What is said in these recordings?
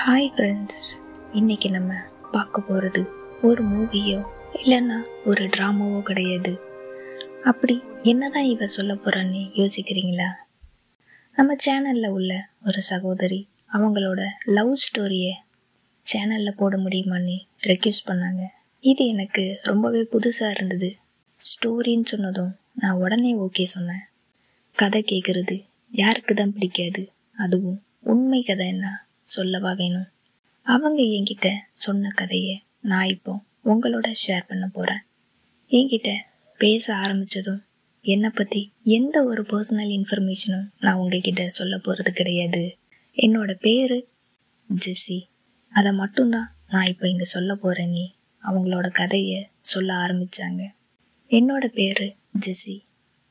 Hi friends, இன்றைக்கி நம்ம பார்க்க போகிறது ஒரு மூவியோ இல்லைன்னா ஒரு ட்ராமாவோ கிடையாது. அப்படி என்னதான் இவ சொல்ல போகிறான்னு யோசிக்கிறீங்களா? நம்ம சேனலில் உள்ள ஒரு சகோதரி அவங்களோட லவ் ஸ்டோரியை சேனலில் போட முடியுமான்னு ரெக்வெஸ்ட் பண்ணாங்க. இது எனக்கு ரொம்பவே புதுசாக இருந்தது. ஸ்டோரின்னு சொன்னதும் நான் உடனே ஓகே சொன்னேன். கதை கேட்குறது யாருக்கு தான் பிடிக்காது? அதுவும் உண்மை கதைன்னா சொல்லவா வேணும். அவங்க என்கிட்ட சொன்ன கதையை நான் இப்போ உங்களோட ஷேர் பண்ண போகிறேன். என்கிட்ட பேச ஆரம்பித்ததும் என்னை பற்றி எந்த ஒரு பர்சனல் இன்ஃபர்மேஷனும் நான் உங்ககிட்ட சொல்ல போகிறது கிடையாது. என்னோட பேர் ஜெஸ்ஸி, அதை மட்டும்தான் நான் இப்போ இங்கே சொல்ல போகிறேன்னு அவங்களோட கதையை சொல்ல ஆரம்பித்தாங்க. என்னோட பேர் ஜெஸ்ஸி.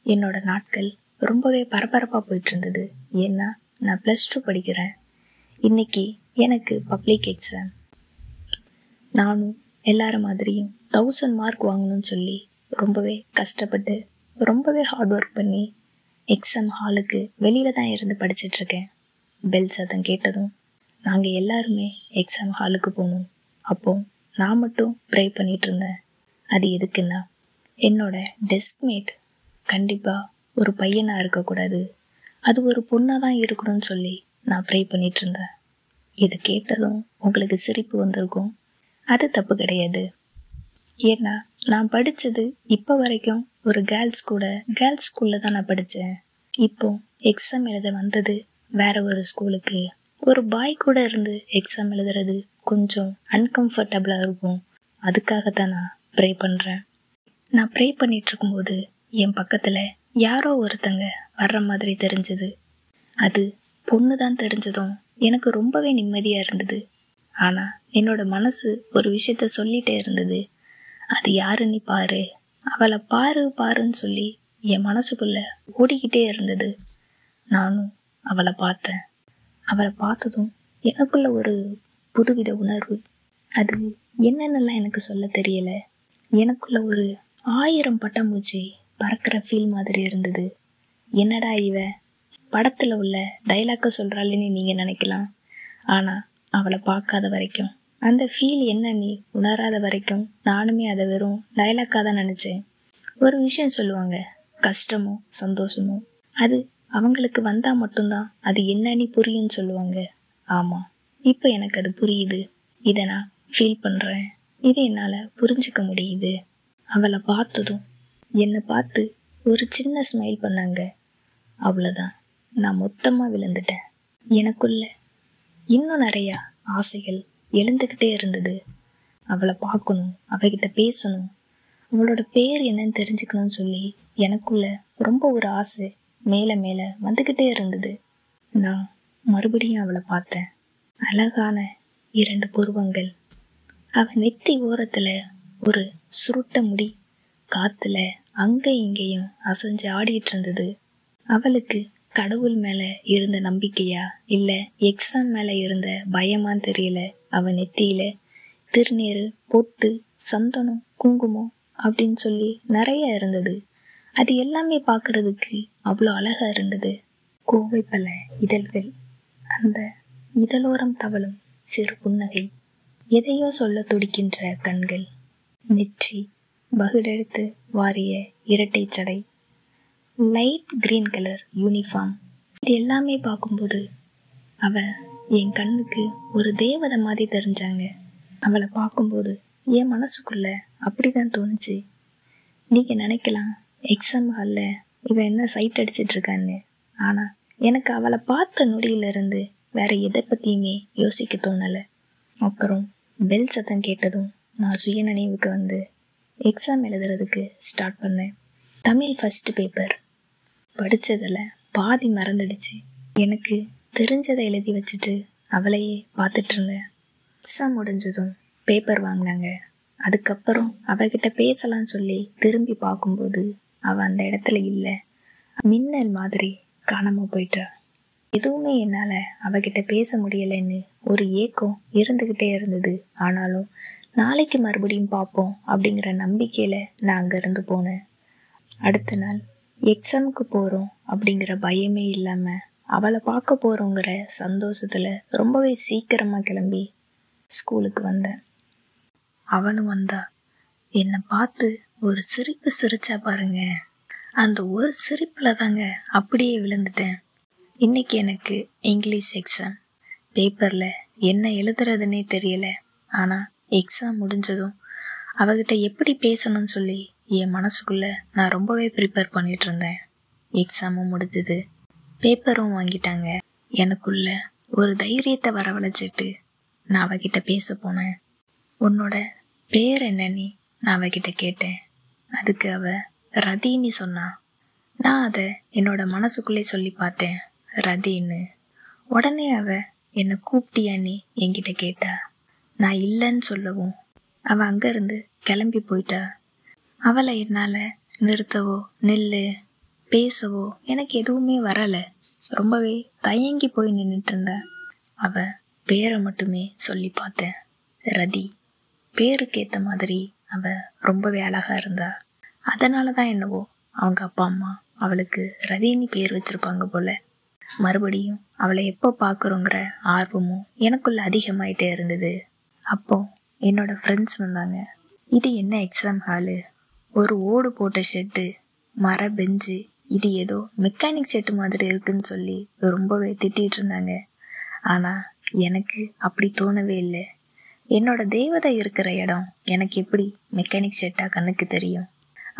என்னோட நாட்கள் ரொம்பவே பரபரப்பாக போயிட்டுருந்தது. ஏன்னா நான் +2 படிக்கிறேன். இன்றைக்கி எனக்கு பப்ளிக் எக்ஸாம். நானும் எல்லாரும் மாதிரியும் 1000 மார்க் வாங்கணும்னு சொல்லி ரொம்பவே கஷ்டப்பட்டு ரொம்பவே ஹார்ட் ஒர்க் பண்ணி எக்ஸாம் ஹாலுக்கு வெளியில் தான் இருந்து படிச்சிட்ருக்கேன். பெல் சத்தம் கேட்டதும் நாங்கள் எல்லாருமே எக்ஸாம் ஹாலுக்கு போனோம். அப்போது நான் மட்டும் ப்ரே பண்ணிகிட்டு இருந்தேன். அது எதுக்குன்னா, என்னோட டெஸ்க்மேட் கண்டிப்பாக ஒரு பையனாக இருக்கக்கூடாது, அது ஒரு பொண்ணாக தான் இருக்கணும்னு சொல்லி நான் ப்ரே பண்ணிகிட்டு இருந்தேன். இதை கேட்டதும் உங்களுக்கு சிரிப்பு வந்திருக்கும். அது தப்பு கிடையாது. ஏன்னா நான் படித்தது இப்போ வரைக்கும் ஒரு கேர்ள்ஸ் ஸ்கூலில் தான் நான் படித்தேன். இப்போ எக்ஸாம் எழுத வந்தது வேற ஒரு ஸ்கூலுக்கு. ஒரு பாய் கூட இருந்து எக்ஸாம் எழுதுறது கொஞ்சம் அன்கம்ஃபர்டபுளாக இருக்கும். அதுக்காகத்தான் நான் ப்ரே பண்ணுறேன். நான் ப்ரே பண்ணிகிட்ருக்கும்போது என் பக்கத்தில் யாரோ ஒருத்தங்க வர்ற மாதிரி தெரிஞ்சது. அது பொண்ணு தான் தெரிஞ்சதும் எனக்கு ரொம்பவே நிம்மதியாக இருந்தது. ஆனால் என்னோட மனசு ஒரு விஷயத்த சொல்லிகிட்டே இருந்தது. அது யாருன்னு பாரு, அவளை பாருன்னு சொல்லி என் மனசுக்குள்ளே ஓடிக்கிட்டே இருந்தது. நானும் அவளை பார்த்தேன். அவளை பார்த்ததும் எனக்குள்ள ஒரு புதுவித உணர்வு. அது என்னென்னலாம் எனக்கு சொல்ல தெரியலை. எனக்குள்ள ஒரு 1000 பட்டாம்பூச்சி பறக்கிற ஃபீல் மாதிரி இருந்தது. என்னடா இவ படத்தில் உள்ள டைலாக்கை சொல்கிறாள்னு நீங்கள் நினைக்கலாம். ஆனால் அவளை பார்க்காத வரைக்கும், அந்த ஃபீல் என்னன்னு உணராத வரைக்கும் நானுமே அதை வெறும் டைலாக்காக தான் நினச்சேன். ஒரு விஷயம் சொல்லுவாங்க, கஷ்டமோ சந்தோஷமோ அது அவங்களுக்கு வந்தால் மட்டும்தான் அது என்னன்னு புரியும்னு சொல்லுவாங்க. ஆமாம், இப்போ எனக்கு அது புரியுது. இதை நான் ஃபீல் பண்ணுறேன். இதை என்னால் புரிஞ்சிக்க முடியுது. அவளை பார்த்ததும் என்னை பார்த்து ஒரு சின்ன ஸ்மைல் பண்ணாங்க. அவ்வளோதான், நான் மொத்தமாக விழுந்துட்டேன். எனக்குள்ள இன்னும் நிறையா ஆசைகள் எழுந்துக்கிட்டே இருந்தது. அவளை பார்க்கணும், அவகிட்ட பேசணும், அவளோட பேர் என்னன்னு தெரிஞ்சுக்கணும்னு சொல்லி எனக்குள்ள ரொம்ப ஒரு ஆசை மேலே மேலே வந்துக்கிட்டே இருந்தது. நான் மறுபடியும் அவளை பார்த்தேன். அழகான 2 புருவங்கள். அவள் நெத்தி ஓரத்தில் ஒரு சுருட்ட முடி காற்றுல அங்கே இங்கேயும் அசைஞ்சு ஆடிட்டு இருந்தது. அவளுக்கு கடவுள் மேலே இருந்த நம்பிக்கையா இல்லை எக்ஸாம் மேலே இருந்த பயமான்னு தெரியல. அவன் நெத்தியில் திருநீர், பொட்டு, சந்தனம், குங்குமம் அப்படின்னு சொல்லி நிறைய இருந்தது. அது எல்லாமே பார்க்குறதுக்கு அவ்வளோ அழகாக இருந்தது. கோவை பல இதழ்கள், அந்த இதழோரம் தவழும் சிறு புன்னகை, எதையோ சொல்ல துடிக்கின்ற கண்கள், நெற்றி வகுடெடுத்து வாரிய இரட்டை சடை, லைட் கிரீன் கலர் யூனிஃபார்ம். இது எல்லாமே பார்க்கும்போது அவள் என் கண்ணுக்கு ஒரு தேவதை மாதிரி தெரிஞ்சாங்க. அவளை பார்க்கும்போது என் மனசுக்குள்ள அப்படி தான் தோணுச்சு. நீங்கள் நினைக்கலாம், எக்ஸாம் ஹாலில் இவன் என்ன சைட் அடிச்சிட்ருக்கான்னு. ஆனால் எனக்கு அவளை பார்த்த நொடியிலிருந்து வேற எதை பற்றியுமே யோசிக்க தோணலை. அப்புறம் பெல் சத்தம் கேட்டதும் நான் சுயநினைவுக்கு வந்து எக்ஸாம் எழுதுறதுக்கு ஸ்டார்ட் பண்ணேன். Tamil first paper. படித்ததில் பாதி மறந்துடுச்சு. எனக்கு தெரிஞ்சதை எழுதி வச்சுட்டு அவளையே பார்த்துட்ருந்தேன். எக்ஸாம் முடிஞ்சதும் பேப்பர் வாங்கினாங்க. அதுக்கப்புறம் அவகிட்ட பேசலான்னு சொல்லி திரும்பி பார்க்கும்போது அவள் அந்த இடத்துல இல்லை. மின்னல் மாதிரி காணாமல் போயிட்டா. எதுவுமே என்னால் அவகிட்ட பேச முடியலைன்னு ஒரு ஏக்கம் இருந்துக்கிட்டே இருந்தது. ஆனாலும் நாளைக்கு மறுபடியும் பார்ப்போம் அப்படிங்கிற நம்பிக்கையில் நான் அங்கேருந்து போனேன். அடுத்த நாள் எக்ஸாமுக்கு போகிறோம் அப்படிங்கிற பயமே இல்லாமல் அவளை பார்க்க போகிறோங்கிற சந்தோஷத்தில் ரொம்பவே சீக்கிரமாக கிளம்பி ஸ்கூலுக்கு வந்தேன். அவளும் வந்தா. என்னை பார்த்து ஒரு சிரிப்பு சிரிச்சா பாருங்க, அந்த ஒரு சிரிப்பில் தாங்க அப்படியே விழுந்துட்டேன். இன்னைக்கு எனக்கு இங்கிலீஷ் எக்ஸாம். பேப்பரில் என்ன எழுதுறதுன்னே தெரியல. ஆனால் எக்ஸாம் முடிஞ்சதும் அவகிட்ட எப்படி பேசணும்னு சொல்லி என் மனசுக்குள்ளே நான் ரொம்பவே ப்ரிப்பேர் பண்ணிட்டு இருந்தேன். எக்ஸாமும் முடிஞ்சது, பேப்பரும் வாங்கிட்டாங்க. எனக்குள்ள ஒரு தைரியத்தை வரவழைச்சிட்டு நான் அவகிட்ட பேச போனேன். உன்னோட பேர் என்னன்னு நான் அவகிட்ட கேட்டேன். அதுக்கு அவ ரதின்னு சொன்னா. நான் அதை என்னோட மனசுக்குள்ளே சொல்லி பார்த்தேன், ரதின்னு. உடனே அவ என்னை கூப்பிட்டியான்னு என்கிட்ட கேட்டா. நான் இல்லைன்னு சொல்லவும் அவள் அங்கேருந்து கிளம்பி போயிட்டா. அவளை என்னால் நிறுத்தவோ நில்லு பேசவோ எனக்கு எதுவுமே வரலை. ரொம்பவே தயங்கி போய் நின்றுட்டு இருந்தேன். அவள் பேரை மட்டுமே சொல்லி பார்த்தேன், ரதி. பேருக்கு ஏற்ற மாதிரி அவள் ரொம்பவே அழகாக இருந்தா. அதனால தான் என்னவோ அவங்க அப்பா அம்மா அவளுக்கு ரதின்னு பேர் வச்சுருப்பாங்க போல. மறுபடியும் அவளை எப்போ பார்க்குறோங்கிற ஆர்வமும் எனக்குள்ள அதிகமாயிட்டே இருந்தது. அப்போ என்னோட ஃப்ரெண்ட்ஸ் வந்தாங்க. இது என்ன எக்ஸாம் ஹாலு, ஒரு ஓடு போட்ட ஷெட்டு, மர பெஞ்சு, இது ஏதோ மெக்கானிக் ஷெட்டு மாதிரி இருக்குன்னு சொல்லி ரொம்பவே திட்டிகிட்டு இருந்தாங்க. ஆனால் எனக்கு அப்படி தோணவே இல்லை. என்னோட தேவதை இருக்கிற இடம் எனக்கு எப்படி மெக்கானிக் ஷெட்டாக கண்ணுக்கு தெரியும்?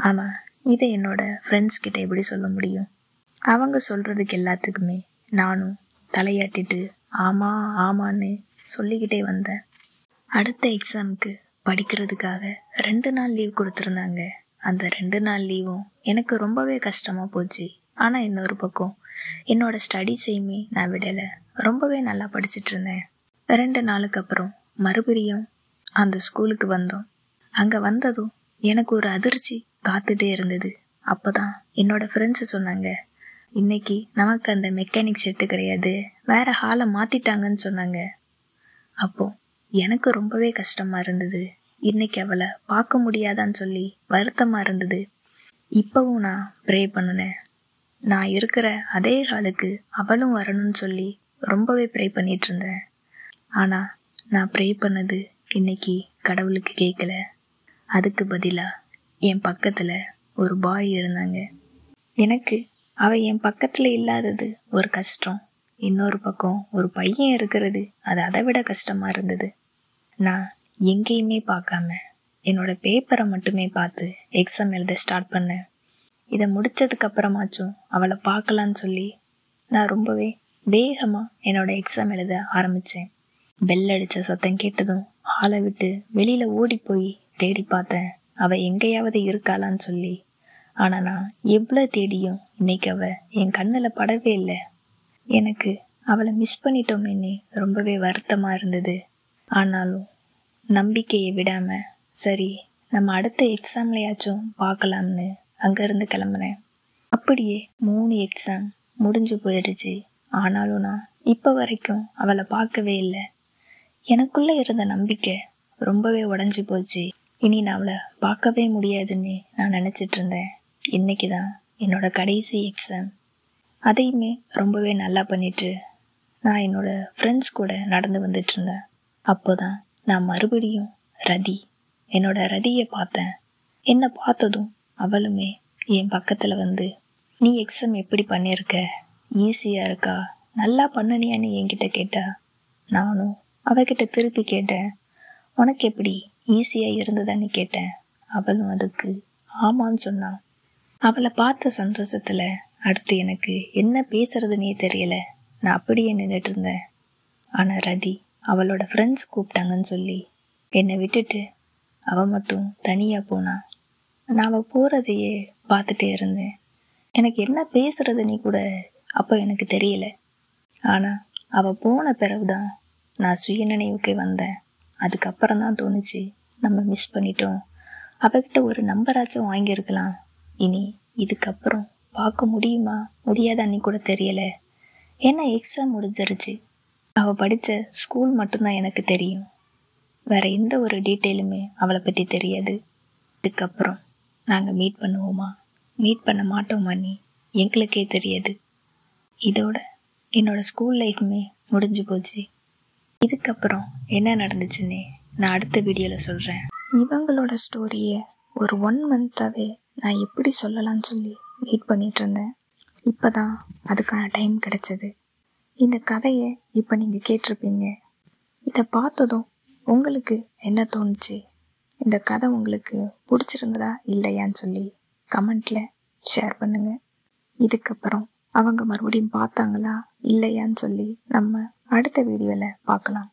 ஆனால் இதை என்னோட ஃப்ரெண்ட்ஸ் கிட்ட எப்படி சொல்ல முடியும்? அவங்க சொல்கிறதுக்கு எல்லாத்துக்குமே நானும் தலையாட்டிட்டு ஆமாம் ஆமான்னு சொல்லிக்கிட்டே வந்தேன். அடுத்த எக்ஸாமுக்கு படிக்கிறதுக்காக 2 நாள் லீவ் கொடுத்துருந்தாங்க. அந்த 2 நாள் லீவும் எனக்கு ரொம்பவே கஷ்டமாக போச்சு. ஆனால் இன்னொரு பக்கம் என்னோடய ஸ்டடீஸையுமே நான் விடலை. ரொம்பவே நல்லா படிச்சுட்டு இருந்தேன். 2 நாளுக்கு அப்புறம் மறுபடியும் அந்த ஸ்கூலுக்கு வந்தோம். அங்கே வந்ததும் எனக்கு ஒரு அதிர்ச்சி காத்துட்டே இருந்தது. அப்போ தான் என்னோடய ஃப்ரெண்ட்ஸு சொன்னாங்க, இன்னைக்கு நமக்கு அந்த மெக்கானிக் ஷெட்டு கிடையாது, வேறு ஹாலை மாற்றிட்டாங்கன்னு சொன்னாங்க. அப்போது எனக்கு ரொம்பவே கஷ்டமாக இருந்தது. இன்னைக்கு அவளை பார்க்க முடியாதான்னு சொல்லி வருத்தமாக இருந்தது. இப்போவும் நான் ப்ரே பண்ணினேன், நான் இருக்கிற அதே ஹாலுக்கு அவளும் வரணும்னு சொல்லி ரொம்பவே ப்ரே பண்ணிகிட்டு இருந்தேன். ஆனால் நான் ப்ரே பண்ணது இன்னைக்கு கடவுளுக்கு கேட்கல. அதுக்கு பதிலாக என் பக்கத்தில் ஒரு பாய் இருந்தாங்க. எனக்கு அவள் என் பக்கத்தில் இல்லாதது ஒரு கஷ்டம். இன்னொரு பக்கம் ஒரு பையன் இருக்கிறது அது அதை விட கஷ்டமாக இருந்தது. நான் எங்கேயுமே பார்க்காம என்னோட பேப்பரை மட்டுமே பார்த்து எக்ஸாம் எழுத ஸ்டார்ட் பண்ணேன். இதை முடித்ததுக்கப்புறமாச்சும் அவளை பார்க்கலான்னு சொல்லி நான் ரொம்பவே வேகமாக என்னோடய எக்ஸாம் எழுத ஆரம்பித்தேன். பெல் அடித்த சத்தம் கேட்டதும் ஹாலை விட்டு வெளியில் ஓடி போய் தேடி பார்த்தேன் அவள் எங்கேயாவது இருக்காளான்னு சொல்லி. ஆனால் நான் எவ்வளோ தேடியும் இன்னைக்கு அவள் என் கண்ணில் படவே இல்லை. எனக்கு அவளை மிஸ் பண்ணிட்டோமேன்னு ரொம்பவே வருத்தமாக இருந்தது. ஆனாலும் நம்பிக்கையை விடாமல் சரி நம்ம அடுத்த எக்ஸாம்லையாச்சும் பார்க்கலாம்னு அங்கேருந்து கிளம்புனேன். அப்படியே 3 எக்ஸாம் முடிஞ்சு போயிடுச்சு. ஆனாலும் நான் இப்போ வரைக்கும் அவளை பார்க்கவே இல்லை. எனக்குள்ளே இருந்த நம்பிக்கை ரொம்பவே உடஞ்சி போச்சு. இனி நான் அவளை பார்க்கவே முடியாதுன்னு நான் நினச்சிட்டு இருந்தேன். இன்றைக்கி தான் என்னோட கடைசி எக்ஸாம். அதையுமே ரொம்பவே நல்லா பண்ணிட்டு நான் என்னோடய ஃப்ரெண்ட்ஸ் கூட நடந்து வந்துட்டுருந்தேன். அப்போ தான் நான் மறுபடியும் என்னோட ரதியை பார்த்தேன். என்னை பார்த்ததும் அவளுமே என் பக்கத்தில் வந்து, நீ எக்ஸாம் எப்படி பண்ணியிருக்க, ஈஸியாக இருக்கா, நல்லா பண்ணனியான்னு என்கிட்ட கேட்டா. நானும் அவகிட்ட திருப்பி கேட்டேன், உனக்கு எப்படி ஈஸியாக இருந்ததான்னு கேட்டேன். அவளும் அதுக்கு ஆமான்னு சொன்னான். அவளை பார்த்த சந்தோஷத்தில் அடுத்து எனக்கு என்ன பேசுறதுன்னே தெரியல. நான் அப்படியே நின்றுட்டு இருந்தேன். ஆனால் ரதி அவளோட ஃப்ரெண்ட்ஸ் கூப்பிட்டாங்கன்னு சொல்லி என்னை விட்டுட்டு அவள் மட்டும் தனியாக போனான். நான் அவள் போகிறதையே பார்த்துட்டே இருந்தேன். எனக்கு என்ன பேசுறதுன்னு கூட அப்போ எனக்கு தெரியல. ஆனால் அவள் போன பிறகுதான் நான் சுயநினைவுக்கு வந்தேன். அதுக்கப்புறம் தான் தோணுச்சு, நம்ம மிஸ் பண்ணிட்டோம், அவகிட்ட ஒரு நம்பராச்சும் வாங்கியிருக்கலாம். இனி இதுக்கப்புறம் பார்க்க முடியுமா முடியாதான்னு கூட தெரியலை. ஏன்னா எக்ஸாம் முடிஞ்சிருச்சு. அவள் படித்த ஸ்கூல் மட்டும்தான் எனக்கு தெரியும். வேறு எந்த ஒரு டீட்டெயிலுமே அவளை பற்றி தெரியாது. இதுக்கப்புறம் நாங்கள் மீட் பண்ணுவோமா மீட் பண்ண மாட்டோமான்னு எங்களுக்கே தெரியாது. இதோட என்னோடய ஸ்கூல் லைஃப்புமே முடிஞ்சு போச்சு. இதுக்கப்புறம் என்ன நடந்துச்சுன்னு நான் அடுத்த வீடியோவில் சொல்கிறேன். இவங்களோட ஸ்டோரியை ஒரு 1 மந்த்தாகவே நான் எப்படி சொல்லலான்னு சொல்லி வெயிட் பண்ணிகிட்டு இருந்தேன். இப்போ தான் அதுக்கான டைம் கிடச்சிது. இந்த கதையை இப்போ நீங்கள் கேட்டிருப்பீங்க. இதை பார்த்ததும் உங்களுக்கு என்ன தோணுச்சு? இந்த கதை உங்களுக்கு பிடிச்சிருந்ததா இல்லையான்னு சொல்லி கமெண்ட்டில் ஷேர் பண்ணுங்கள். இதுக்கப்புறம் அவங்க மறுபடியும் பார்த்தாங்களா இல்லையான்னு சொல்லி நம்ம அடுத்த வீடியோவில் பார்க்கலாம்.